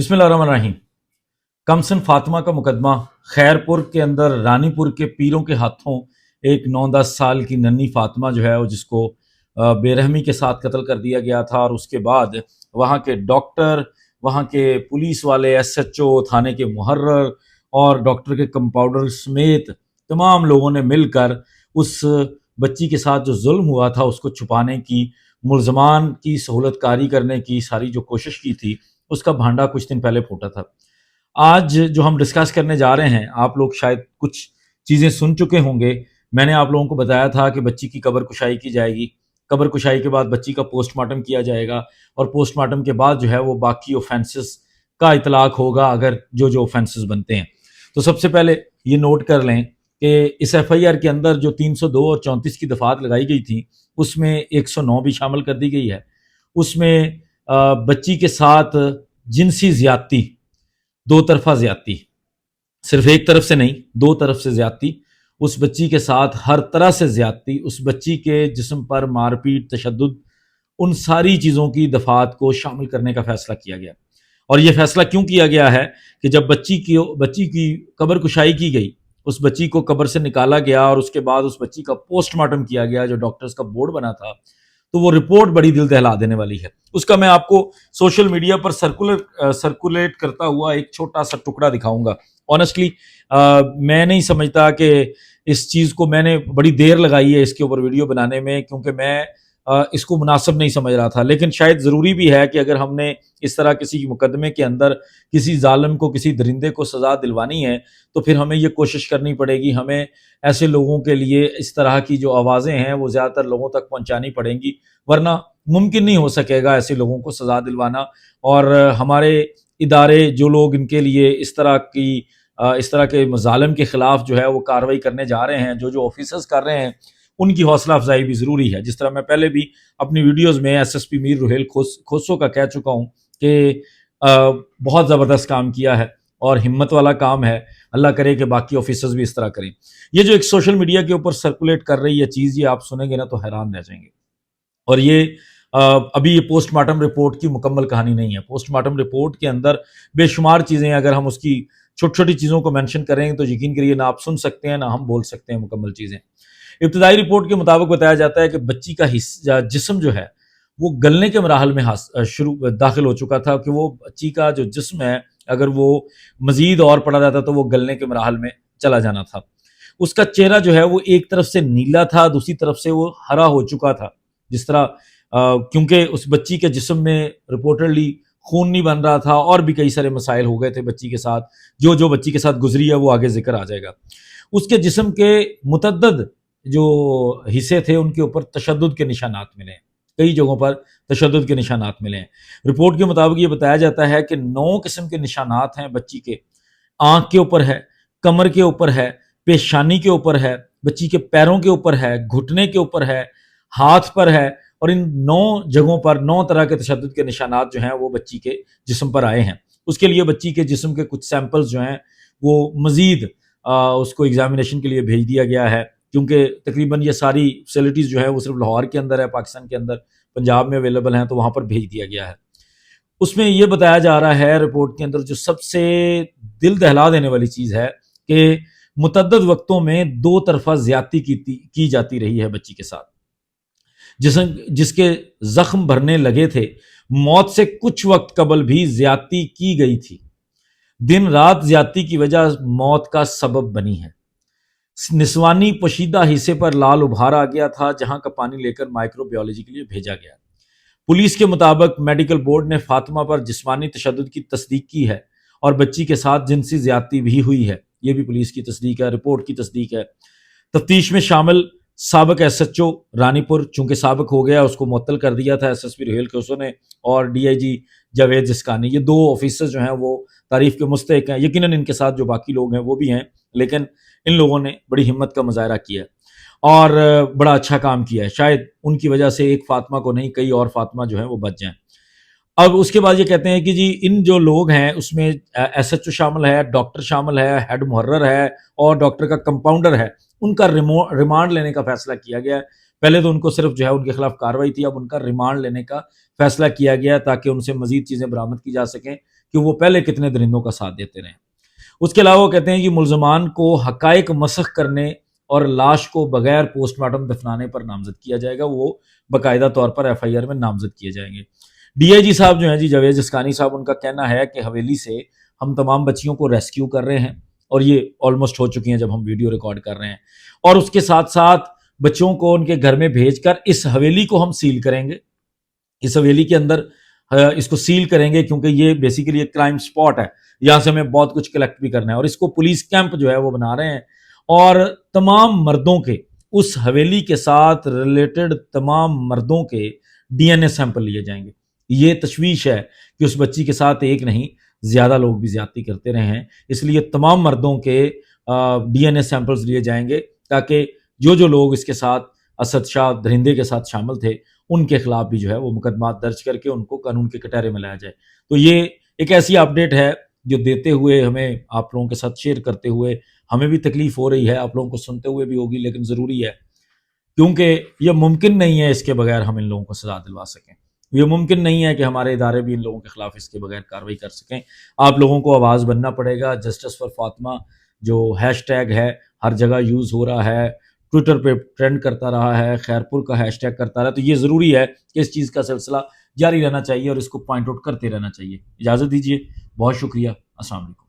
بسم اللہ الرحمن الرحیم۔ کمسن فاطمہ کا مقدمہ خیرپور کے اندر رانی پور کے پیروں کے ہاتھوں ایک 9-10 سال کی ننھی فاطمہ جو ہے وہ جس کو بے رحمی کے ساتھ قتل کر دیا گیا تھا، اور اس کے بعد وہاں کے ڈاکٹر، وہاں کے پولیس والے، ایس ایچ او، تھانے کے محرر اور ڈاکٹر کے کمپاؤنڈر سمیت تمام لوگوں نے مل کر اس بچی کے ساتھ جو ظلم ہوا تھا اس کو چھپانے کی، ملزمان کی سہولت کاری کرنے کی ساری جو کوشش کی تھی، اس کا بھانڈا کچھ دن پہلے پھوٹا تھا۔ آج جو ہم ڈسکس کرنے جا رہے ہیں، آپ لوگ شاید کچھ چیزیں سن چکے ہوں گے۔ میں نے آپ لوگوں کو بتایا تھا کہ بچی کی قبر کشائی کی جائے گی، قبر کشائی کے بعد بچی کا پوسٹ مارٹم کیا جائے گا، اور پوسٹ مارٹم کے بعد جو ہے وہ باقی اوفینسز کا اطلاق ہوگا اگر جو اوفینسز بنتے ہیں۔ تو سب سے پہلے یہ نوٹ کر لیں کہ اس ایف آئی آر کے اندر جو 302 اور 34 کی دفعات لگائی گئی تھی، اس میں 109 بھی شامل کر دی گئی ہے۔ اس میں بچی کے ساتھ جنسی زیادتی، دو طرفہ زیادتی، صرف ایک طرف سے نہیں، دو طرف سے زیادتی، اس بچی کے ساتھ ہر طرح سے زیادتی، اس بچی کے جسم پر مار پیٹ، تشدد، ان ساری چیزوں کی دفعات کو شامل کرنے کا فیصلہ کیا گیا۔ اور یہ فیصلہ کیوں کیا گیا ہے کہ جب بچی کی قبر کشائی کی گئی، اس بچی کو قبر سے نکالا گیا اور اس کے بعد اس بچی کا پوسٹ مارٹم کیا گیا، جو ڈاکٹرز کا بورڈ بنا تھا، تو وہ رپورٹ بڑی دل دہلا دینے والی ہے۔ اس کا میں آپ کو سوشل میڈیا پر سرکولیٹ کرتا ہوا ایک چھوٹا سا ٹکڑا دکھاؤں گا۔ آنیسٹلی میں نہیں سمجھتا کہ اس چیز کو، میں نے بڑی دیر لگائی ہے اس کے اوپر ویڈیو بنانے میں، کیونکہ میں اس کو مناسب نہیں سمجھ رہا تھا، لیکن شاید ضروری بھی ہے کہ اگر ہم نے اس طرح کسی مقدمے کے اندر کسی ظالم کو، کسی درندے کو سزا دلوانی ہے، تو پھر ہمیں یہ کوشش کرنی پڑے گی، ہمیں ایسے لوگوں کے لیے اس طرح کی جو آوازیں ہیں وہ زیادہ تر لوگوں تک پہنچانی پڑیں گی، ورنہ ممکن نہیں ہو سکے گا ایسے لوگوں کو سزا دلوانا۔ اور ہمارے ادارے، جو لوگ ان کے لیے اس طرح کے ظالم کے خلاف جو ہے وہ کارروائی کرنے جا رہے ہیں، جو آفیسرز کر رہے ہیں، ان کی حوصلہ افزائی بھی ضروری ہے۔ جس طرح میں پہلے بھی اپنی ویڈیوز میں ایس ایس پی میر روہیل کھوسو کا کہہ چکا ہوں کہ بہت زبردست کام کیا ہے اور ہمت والا کام ہے، اللہ کرے کہ باقی آفیسرز بھی اس طرح کریں۔ یہ جو ایک سوشل میڈیا کے اوپر سرکولیٹ کر رہی ہے چیز، یہ آپ سنیں گے نا تو حیران رہ جائیں گے۔ اور یہ ابھی یہ پوسٹ مارٹم رپورٹ کی مکمل کہانی نہیں ہے۔ پوسٹ مارٹم رپورٹ کے اندر بے شمار چیزیں، اگر ہم اس کی چھوٹی چھوٹی چیزوں کو مینشن کریں تو یقین کریے نہ آپ سن سکتے ہیں نہ ہم بول سکتے ہیں مکمل چیزیں۔ ابتدائی رپورٹ کے مطابق بتایا جاتا ہے کہ بچی کا جسم جو ہے وہ گلنے کے مراحل میں داخل ہو چکا تھا، کہ وہ بچی کا جو جسم ہے اگر وہ مزید اور پڑا جاتا تو وہ گلنے کے مراحل میں چلا جانا تھا۔ اس کا چہرہ جو ہے وہ ایک طرف سے نیلا تھا، دوسری طرف سے وہ ہرا ہو چکا تھا، جس طرح کیونکہ اس بچی کے جسم میں رپورٹرلی خون نہیں بن رہا تھا، اور بھی کئی سارے مسائل ہو گئے تھے بچی کے ساتھ، جو بچی کے ساتھ گزری ہے وہ آگے ذکر آ جائے گا۔ اس کے جسم کے متعدد جو حصے تھے ان کے اوپر تشدد کے نشانات ملے ہیں، کئی جگہوں پر تشدد کے نشانات ملے ہیں۔ رپورٹ کے مطابق یہ بتایا جاتا ہے کہ 9 قسم کے نشانات ہیں بچی کے۔ آنکھ کے اوپر ہے، کمر کے اوپر ہے، پیشانی کے اوپر ہے، بچی کے پیروں کے اوپر ہے، گھٹنے کے اوپر ہے، ہاتھ پر ہے، اور ان 9 جگہوں پر 9 طرح کے تشدد کے نشانات جو ہیں وہ بچی کے جسم پر آئے ہیں۔ اس کے لیے بچی کے جسم کے کچھ سیمپلز جو ہیں وہ مزید اس کو ایگزامینیشن کے لیے بھیج دیا گیا ہے، کیونکہ تقریباً یہ ساری فیسلٹیز جو ہے وہ صرف لاہور کے اندر ہے، پاکستان کے اندر پنجاب میں اویلیبل ہیں، تو وہاں پر بھیج دیا گیا ہے۔ اس میں یہ بتایا جا رہا ہے رپورٹ کے اندر، جو سب سے دل دہلا دینے والی چیز ہے، کہ متعدد وقتوں میں 2 طرفہ زیادتی کی جاتی رہی ہے بچی کے ساتھ، جس کے زخم بھرنے لگے تھے۔ موت سے کچھ وقت قبل بھی زیادتی کی گئی تھی، دن رات زیادتی کی وجہ موت کا سبب بنی ہے۔ نسوانی پوشیدہ حصے پر لال ابھار آ گیا تھا، جہاں کا پانی لے کر مائکرو بایولوجی کے لیے بھیجا گیا۔ پولیس کے مطابق میڈیکل بورڈ نے فاطمہ پر جسمانی تشدد کی تصدیق کی ہے، اور بچی کے ساتھ جنسی زیادتی بھی ہوئی ہے، یہ بھی پولیس کی تصدیق ہے، رپورٹ کی تصدیق ہے۔ تفتیش میں شامل سابق ایس ایچ او رانی پور، چونکہ سابق ہو گیا، اس کو معطل کر دیا تھا S S P Rohail Khoso نے، اور ڈی آئی جی جاوید زسکانی، یہ 2 آفیسر جو ہیں وہ تعریف کے مستحق ہیں۔ یقیناً ان کے ساتھ جو باقی لوگ ہیں وہ بھی ہیں، لیکن ان لوگوں نے بڑی ہمت کا مظاہرہ کیا ہے اور بڑا اچھا کام کیا ہے۔ شاید ان کی وجہ سے ایک فاطمہ کو نہیں، کئی اور فاطمہ جو ہیں وہ بچ جائیں۔ اب اس کے بعد یہ کہتے ہیں کہ جی ان جو لوگ ہیں اس میں ایس ایچ او شامل ہے، ڈاکٹر شامل ہے، ہیڈ محرر ہے، اور ڈاکٹر کا کمپاؤنڈر ہے، ان کا ریمانڈ لینے کا فیصلہ کیا گیا ہے۔ پہلے تو ان کو صرف جو ہے ان کے خلاف کارروائی تھی، اب ان کا ریمانڈ لینے کا فیصلہ کیا گیا ہے تاکہ ان سے مزید چیزیں برآمد کی جا سکیں، کہ وہ پہلے کتنے درندوں کا ساتھ دیتے رہے. اس کے علاوہ وہ کہتے ہیں کہ ملزمان کو حقائق مسخ کرنے اور لاش کو بغیر پوسٹ مارٹم دفنانے پر نامزد کیا جائے گا، وہ باقاعدہ طور پر ایف آئی آر میں نامزد کیے جائیں گے. ڈی آئی جی صاحب جو ہیں جی جاوید اسکانی صاحب، ان کا کہنا ہے کہ حویلی سے ہم تمام بچیوں کو ریسکیو کر رہے ہیں، اور یہ آلموسٹ ہو چکی ہیں جب ہم ویڈیو ریکارڈ کر رہے ہیں، اور اس کے ساتھ ساتھ بچوں کو ان کے گھر میں بھیج کر اس حویلی کو ہم سیل کریں گے. اس حویلی کے اندر اس کو سیل کریں گے کیونکہ یہ بیسیکلی ایک کرائم سپاٹ ہے، یہاں سے ہمیں بہت کچھ کلیکٹ بھی کرنا ہے، اور اس کو پولیس کیمپ جو ہے وہ بنا رہے ہیں، اور تمام مردوں کے اس حویلی کے ساتھ ریلیٹڈ تمام مردوں کے ڈی این اے سیمپل لیے جائیں گے. یہ تشویش ہے کہ اس بچی کے ساتھ ایک نہیں زیادہ لوگ بھی زیادتی کرتے رہے ہیں، اس لیے تمام مردوں کے ڈی این اے سیمپلز لیے جائیں گے تاکہ جو لوگ اس کے ساتھ اسد شاہ درندے کے ساتھ شامل تھے ان کے خلاف بھی جو ہے وہ مقدمات درج کر کے ان کو قانون کے کٹہرے میں لایا جائے. تو یہ ایک ایسی اپڈیٹ ہے جو دیتے ہوئے ہمیں آپ لوگوں کے ساتھ شیئر کرتے ہوئے ہمیں بھی تکلیف ہو رہی ہے، آپ لوگوں کو سنتے ہوئے بھی ہوگی، لیکن ضروری ہے کیونکہ یہ ممکن نہیں ہے اس کے بغیر ہم ان لوگوں کو سزا دلوا سکیں. یہ ممکن نہیں ہے کہ ہمارے ادارے بھی ان لوگوں کے خلاف اس کے بغیر کارروائی کر سکیں. آپ لوگوں کو آواز بننا پڑے گا. جسٹس فار فاطمہ جو ہیش ٹیگ ہے ہر جگہ یوز ہو رہا ہے، ٹویٹر پہ ٹرینڈ کرتا رہا ہے، خیرپور کا ہیش ٹیگ کرتا رہا، تو یہ ضروری ہے کہ اس چیز کا سلسلہ جاری رہنا چاہیے اور اس کو پوائنٹ آؤٹ کرتے رہنا چاہیے. اجازت دیجیے، بہت شکریہ، السلام علیکم.